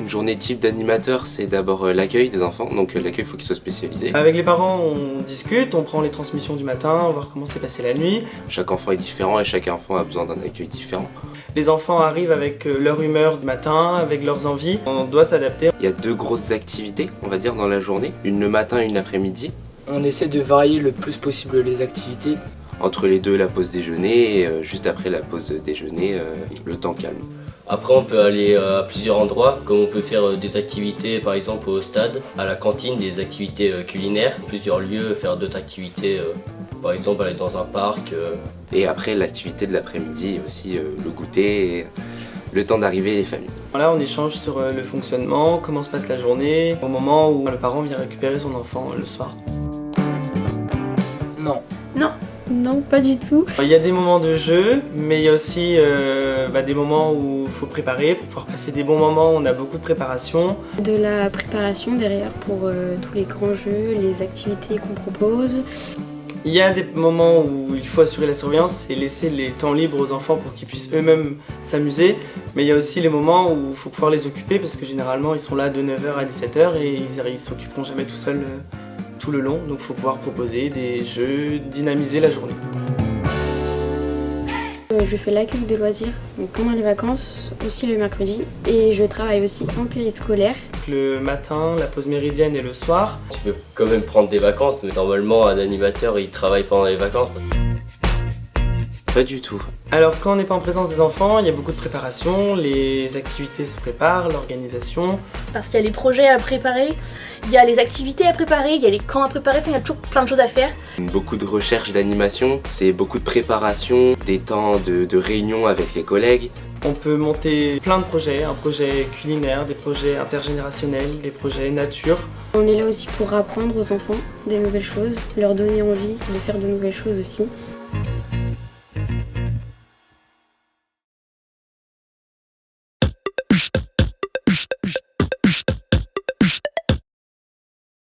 une journée type d'animateur, c'est d'abord l'accueil des enfants, donc l'accueil il faut qu'il soit spécialisé. Avec les parents on discute, on prend les transmissions du matin, on va voir comment s'est passée la nuit. Chaque enfant est différent et chaque enfant a besoin d'un accueil différent. Les enfants arrivent avec leur humeur du matin, avec leurs envies, on doit s'adapter. Il y a 2 grosses activités, on va dire, dans la journée, une le matin et une l'après-midi. On essaie de varier le plus possible les activités. Entre les deux, la pause déjeuner et juste après la pause déjeuner, le temps calme. Après on peut aller à plusieurs endroits, comme on peut faire des activités par exemple au stade, à la cantine, des activités culinaires, plusieurs lieux, faire d'autres activités, par exemple aller dans un parc. Et après l'activité de l'après-midi aussi, le goûter et le temps d'arriver les familles. Là on échange sur le fonctionnement, comment se passe la journée, au moment où le parent vient récupérer son enfant le soir. Non. Non. Non, pas du tout. Il y a des moments de jeu, mais il y a aussi des moments où il faut préparer. Pour pouvoir passer des bons moments, on a beaucoup de préparation. De la préparation derrière pour tous les grands jeux, les activités qu'on propose. Il y a des moments où il faut assurer la surveillance et laisser les temps libres aux enfants pour qu'ils puissent eux-mêmes s'amuser. Mais il y a aussi les moments où il faut pouvoir les occuper parce que généralement ils sont là de 9h à 17h et ils s'occuperont jamais tout seuls tout le long. Donc il faut pouvoir proposer des jeux, dynamiser la journée. Je fais l'accueil de loisirs donc pendant les vacances, aussi le mercredi, et je travaille aussi en périscolaire. Le matin, la pause méridienne et le soir. Tu peux quand même prendre des vacances, mais normalement un animateur il travaille pendant les vacances. Pas du tout. Alors quand on n'est pas en présence des enfants, il y a beaucoup de préparation, les activités se préparent, l'organisation. Parce qu'il y a les projets à préparer, il y a les activités à préparer, il y a les camps à préparer, il y a toujours plein de choses à faire. Beaucoup de recherche d'animation, c'est beaucoup de préparation, des temps de réunion avec les collègues. On peut monter plein de projets, un projet culinaire, des projets intergénérationnels, des projets nature. On est là aussi pour apprendre aux enfants des nouvelles choses, leur donner envie de faire de nouvelles choses aussi.